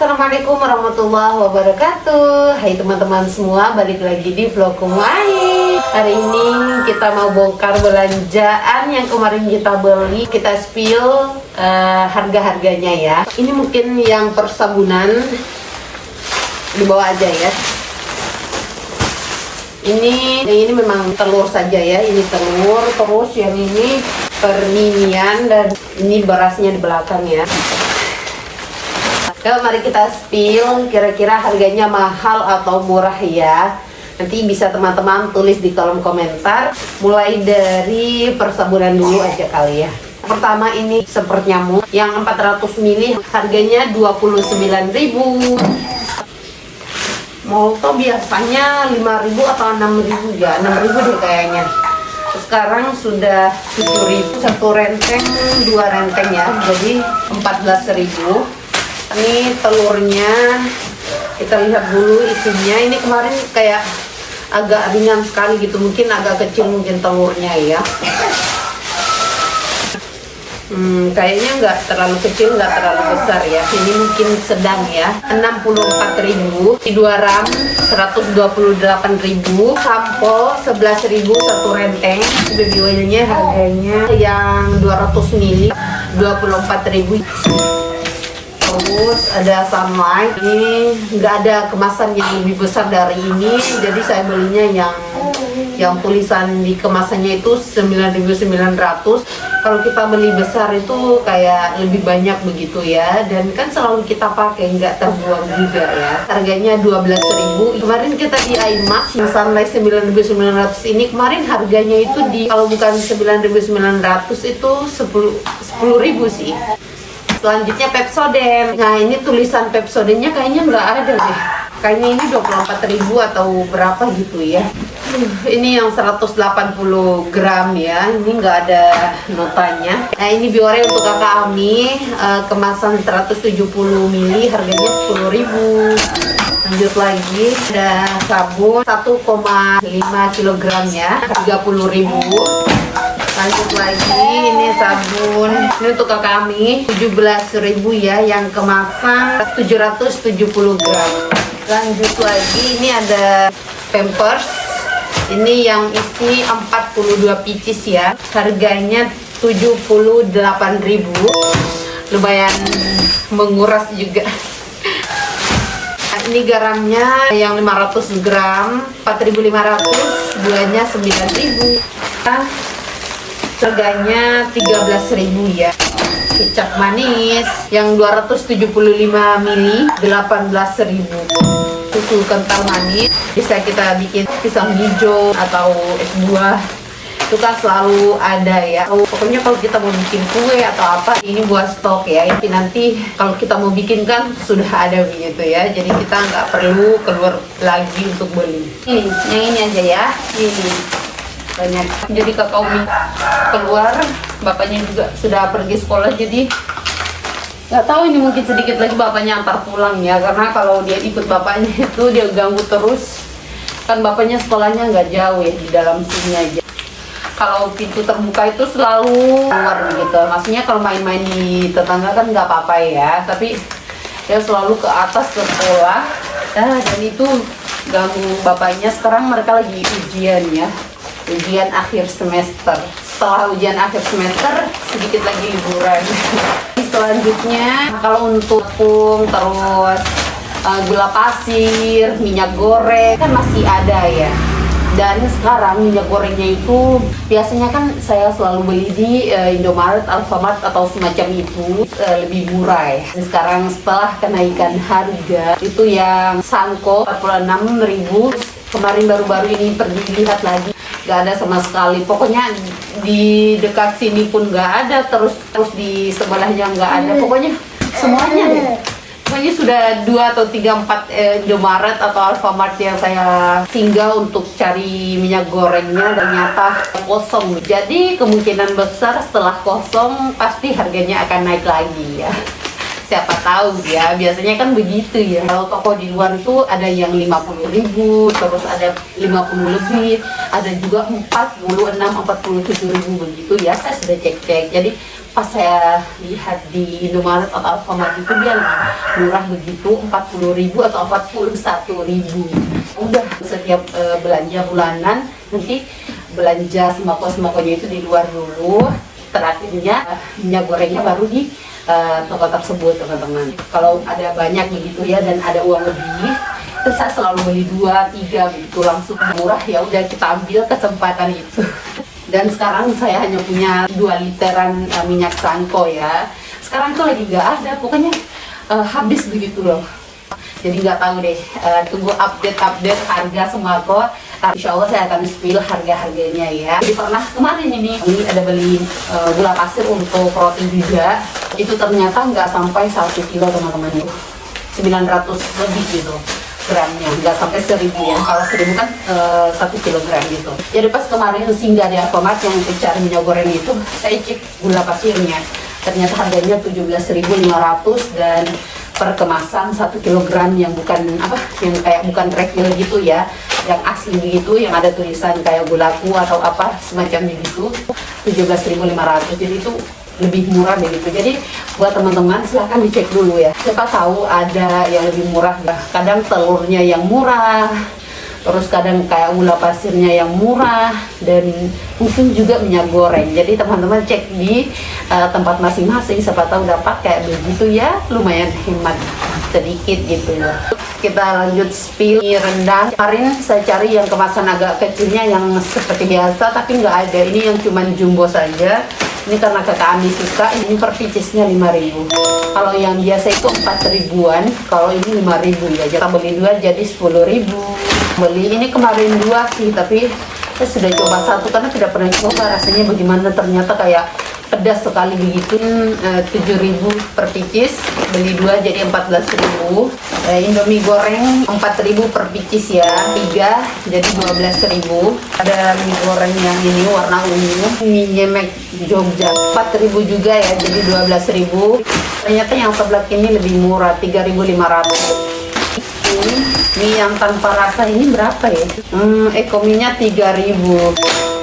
Assalamualaikum warahmatullahi wabarakatuh. Hai teman-teman semua, balik lagi di vlog Kumai. Hari ini kita mau bongkar belanjaan yang kemarin kita beli. Kita spill harga-harganya ya. Ini mungkin yang persabunan dibawa aja ya. Ini memang telur saja ya. Ini telur, terus yang ini perminian, dan ini berasnya di belakang ya. Mari kita spill kira-kira harganya mahal atau murah ya. Nanti bisa teman-teman tulis di kolom komentar. Mulai dari persabunan dulu aja kali ya. Pertama ini semprot nyamuk yang 400 ml harganya 29.000. Molto biasanya 5.000 atau 6.000 ya. 6.000 deh kayaknya. Sekarang sudah 7.000 satu renteng, 2 renteng ya. Jadi 14.000. Ini telurnya, kita lihat dulu isinya. Ini kemarin kayak agak ringan sekali gitu, mungkin agak kecil mungkin telurnya ya. Kayaknya nggak terlalu kecil, nggak terlalu besar ya. Ini mungkin sedang ya. 64.000. Di 2 ram 128.000. Sampo 11.000 satu renteng. Baby oilnya harganya yang 200 ml 24.000. Terus ada Sunlight, ini nggak ada kemasan yang lebih besar dari ini, jadi saya belinya yang tulisan di kemasannya itu 9.900. Kalau kita beli besar itu kayak lebih banyak begitu ya, dan kan selalu kita pakai, nggak terbuang juga ya. Harganya 12.000. Kemarin kita di iMax Sunlight 9.900 ini, kemarin harganya itu kalau bukan 9.900 itu 10.000 sih. Selanjutnya Pepsodent. Nah ini tulisan Pepsodentnya kayaknya nggak ada deh. Kayaknya ini 24.000 atau berapa gitu ya. Ini yang 180 gram ya. Ini nggak ada notanya. Nah ini Biore untuk kakak Ami, kemasan 170 ml harganya 10.000. Lanjut lagi ada sabun 1,5 kg ya, 30.000. Lanjut lagi, ini sabun, ini untuk kakak kami 17.000 ya, yang kemasan 770 gram. Lanjut lagi, ini ada Pampers, ini yang isi 42 pieces ya, harganya 78.000. Lumayan menguras juga. Ini garamnya yang 500 gram 4.500, duanya 9.000. Harganya 13.000 ya. Kecap manis yang 275 ml 18.000. Susu kental manis bisa kita bikin pisang hijau atau es buah, itu kan selalu ada ya. Pokoknya kalau kita mau bikin kue atau apa, ini buat stok ya. Nanti kalau kita mau bikin kan sudah ada begitu ya, jadi kita nggak perlu keluar lagi untuk beli. Yang ini aja ya, ini banyak. Jadi kakak Umi keluar, bapaknya juga sudah pergi sekolah, jadi nggak tahu ini mungkin sedikit lagi bapaknya antar pulang ya, karena kalau dia ikut bapaknya itu dia ganggu terus, kan bapaknya sekolahnya nggak jauh ya, di dalam sini aja. Kalau pintu terbuka itu selalu keluar gitu, maksudnya kalau main-main di tetangga kan nggak apa-apa ya, tapi dia selalu ke atas ke sekolah. Dan itu ganggu bapaknya. Sekarang mereka lagi ujian ya, ujian akhir semester. Setelah ujian akhir semester sedikit lagi liburan. Selanjutnya kalau untuk tepung, terus gula pasir, minyak goreng kan masih ada ya. Dan sekarang minyak gorengnya itu biasanya kan saya selalu beli di Indomaret, Alfamart atau semacam itu, lebih murah ya. Sekarang setelah kenaikan harga itu yang Sanko 46.000. Kemarin baru-baru ini pergi lihat lagi, nggak ada sama sekali. Pokoknya di dekat sini pun nggak ada, terus di sebelahnya nggak ada. Pokoknya semuanya deh. Pokoknya sudah 2 atau 3, 4 Indomaret atau Alfamart yang saya singgah untuk cari minyak gorengnya, ternyata kosong. Jadi kemungkinan besar setelah kosong pasti harganya akan naik lagi ya. siapa tahu ya, biasanya kan begitu ya. Kalau toko di luar itu ada yang 50.000, terus ada 50 lebih, ada juga 46, 47.000 begitu ya. Saya sudah cek-cek. Jadi pas saya lihat di Indomaret atau Alfamart itu dia lebih murah begitu, 40.000 atau 41.000. Udah setiap belanja bulanan nanti belanja sembako-sembakonya itu di luar dulu. Terakhirnya minyak gorengnya baru di toko tersebut, teman-teman. Kalau ada banyak begitu ya dan ada uang lebih, itu saya selalu beli 2, 3 begitu langsung murah, ya udah kita ambil kesempatan itu. Dan sekarang saya hanya punya 2 literan minyak Sanko ya. Sekarang tuh lagi nggak ada, pokoknya habis begitu loh. Jadi nggak tahu deh, tunggu update harga sembako. Insya Allah saya akan spill harga-harganya ya. Jadi pernah kemarin ini ada beli gula pasir untuk roti juga. Itu ternyata nggak sampai 1 kilo teman-teman, 900 lebih gitu gramnya, nggak sampai 1.000 ya. Kalau 1.000 kan 1 kilogram gitu. Jadi pas kemarin singgah di Alfamart yang cari minyak goreng itu, saya cek gula pasirnya. Ternyata harganya 17.500 dan per kemasan 1 kilogram yang bukan yang kayak bukan refill gitu ya, yang asli gitu, yang ada tulisan kayak gulaku atau apa semacamnya gitu, 17.500. Jadi itu lebih murah begitu. Jadi buat teman-teman silahkan dicek dulu ya, siapa tahu ada yang lebih murah. Kadang telurnya yang murah, terus kadang kayak gula pasirnya yang murah, dan mungkin juga minyak goreng. Jadi teman-teman cek di tempat masing-masing, siapa tahu dapat kayak begitu ya, lumayan hemat sedikit gitu ya. Kita lanjut spill mie rendang. Kemarin saya cari yang kemasan agak kecilnya yang seperti biasa, tapi nggak ada. Ini yang cuman jumbo saja. Ini karena kakak Ami suka. Ini per piecesnya 5.000. Kalau yang biasa itu 4.000-an, kalau ini 5.000 ya. Kita beli 2 jadi 10.000. Beli ini kemarin 2 sih, tapi saya sudah coba 1 karena tidak pernah coba rasanya bagaimana. Ternyata kayak pedas sekali begitu. 7.000 per pieces, beli 2 jadi 14.000. Indomie goreng 4.000 per pieces ya, 3 jadi 12.000. Ada mie goreng yang ini warna ungu, mie nyemek Jogja 4.000 juga ya, jadi 12.000. Ternyata yang sebelah ini lebih murah, 3.500. Ini mie yang tanpa rasa ini berapa ya? Ekonominya 3.000.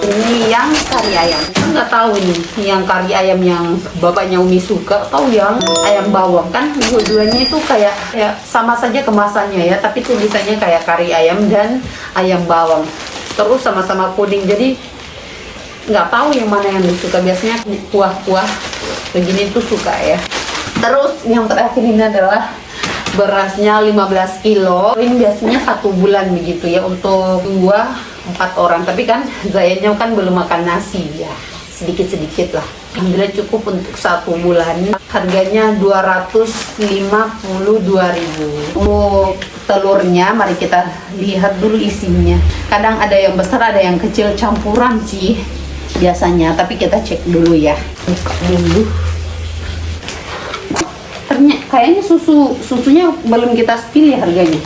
Ini yang kari ayam, nggak tahu ini yang kari ayam yang bapaknya Umi suka atau yang ayam bawang. Kan dua-duanya itu kayak sama saja kemasannya ya, tapi tulisannya kayak kari ayam dan ayam bawang, terus sama-sama kuning. Jadi nggak tahu yang mana yang disuka. Biasanya kuah-kuah begini tuh suka ya. Terus yang terakhir ini adalah berasnya 15 kilo. Ini biasanya 1 bulan begitu ya untuk 4 orang, tapi kan Zayanya kan belum makan nasi ya, sedikit-sedikit lah. Alhamdulillah cukup untuk 1 bulan. Harganya 252.000. Untuk telurnya mari kita lihat dulu isinya. Kadang ada yang besar, ada yang kecil, campuran sih biasanya, tapi kita cek dulu ya. Buka dulu. Ternyata kayaknya susunya belum kita spill ya harganya.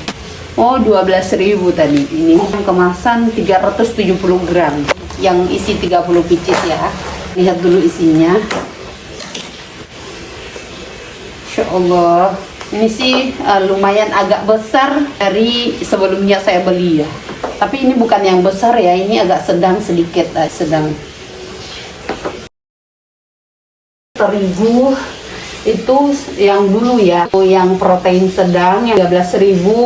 Oh, 12.000 tadi. Ini kemasan 370 gram yang isi 30 pieces ya. Lihat dulu isinya. Insya Allah ini sih lumayan agak besar dari sebelumnya saya beli ya. Tapi ini bukan yang besar ya, ini agak sedang sedikit, sedang. 1.000 itu yang dulu ya, yang protein sedang yang 13.000.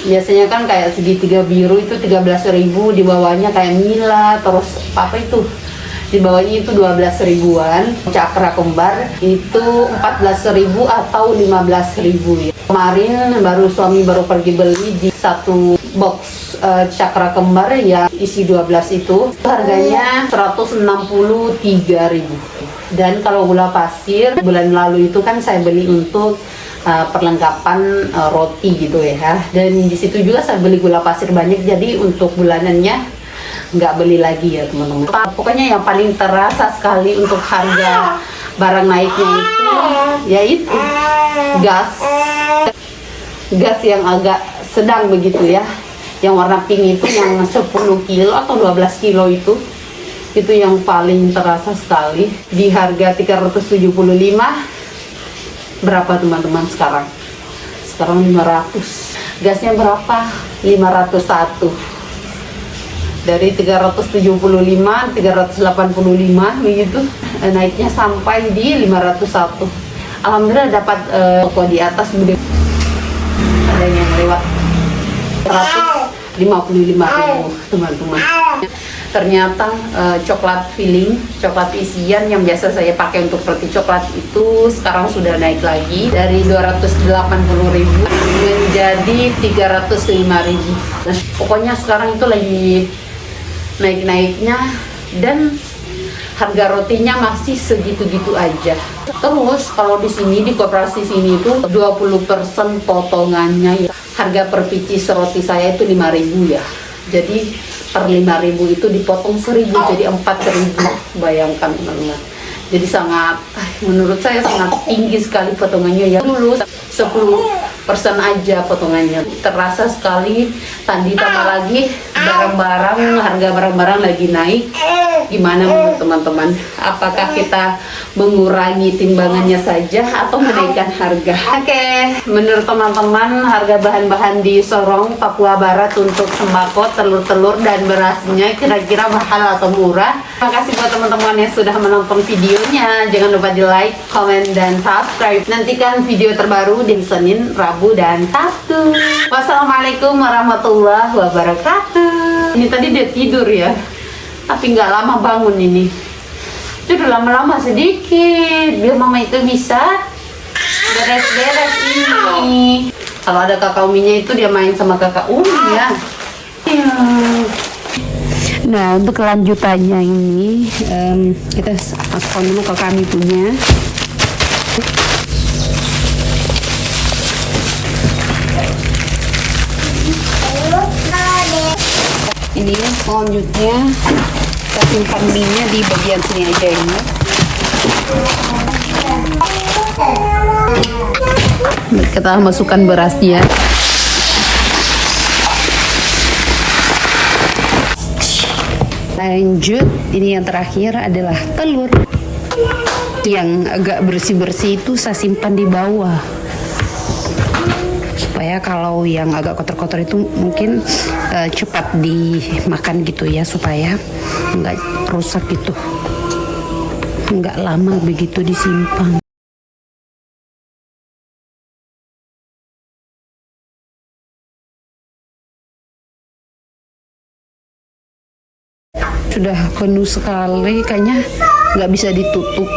Biasanya kan kayak segitiga biru itu 13.000, di bawahnya kayak Mila, terus apa itu di bawahnya itu 12.000-an. Cakra kembar itu 14.000 atau 15.000 ya. Kemarin suami baru pergi beli di 1 box cakra kembar ya, isi 12 itu harganya 163.000. Dan kalau gula pasir bulan lalu itu kan saya beli untuk perlengkapan roti gitu ya, dan di situ juga saya beli gula pasir banyak, jadi untuk bulanannya nggak beli lagi ya teman-teman. Pokoknya yang paling terasa sekali untuk harga barang naiknya itu yaitu gas yang agak sedang begitu ya, yang warna pink itu yang 10 kilo atau 12 kilo itu yang paling terasa sekali di harga 375. berapa teman-teman sekarang? Sekarang 500. Gasnya berapa? 501. Dari 375, 385 begitu, naiknya sampai di 501. Alhamdulillah dapat toko di atas ada yang lewat 155.000 teman-teman. Ternyata coklat filling, coklat isian yang biasa saya pakai untuk roti coklat itu sekarang sudah naik lagi dari 280.000 menjadi 305.000. Nah, pokoknya sekarang itu lagi naik-naiknya dan harga rotinya masih segitu-gitu aja. Terus kalau di sini di koperasi sini itu 20% potongannya ya. Harga per picis roti saya itu 5.000 ya. Jadi per 5.000 itu dipotong 1.000 jadi 4.000. Bayangkan teman-teman. Jadi sangat, menurut saya sangat tinggi sekali potongannya ya. Dulu 10% aja potongannya. Terasa sekali, tadi tambah lagi barang-barang, harga barang-barang lagi naik. Gimana menurut teman-teman? Apakah kita mengurangi timbangannya saja atau menaikkan harga? Oke, menurut teman-teman harga bahan-bahan di Sorong, Papua Barat untuk sembako, telur-telur dan berasnya kira-kira mahal atau murah? Terima kasih buat teman-teman yang sudah menonton videonya. Jangan lupa di like, comment, dan subscribe. Nantikan video terbaru di Senin, Rabu, dan Sabtu. Wassalamualaikum warahmatullahi wabarakatuh. Ini tadi dia tidur ya, tapi nggak lama bangun ini. Tidur lama-lama sedikit, biar mama itu bisa beres-beres ini. Kalau ada kakak uminya itu dia main sama kakak umi ya. Nah, untuk kelanjutannya ini kita masukkan dulu ke kami punya. Ini selanjutnya kita simpan minyak di bagian sini aja ini. Kita masukkan berasnya. Lanjut, ini yang terakhir adalah telur. Yang agak bersih-bersih itu saya simpan di bawah. Supaya kalau yang agak kotor-kotor itu mungkin cepat dimakan gitu ya, supaya nggak rusak gitu, nggak lama begitu disimpan. Sudah penuh sekali, kayaknya nggak bisa ditutup.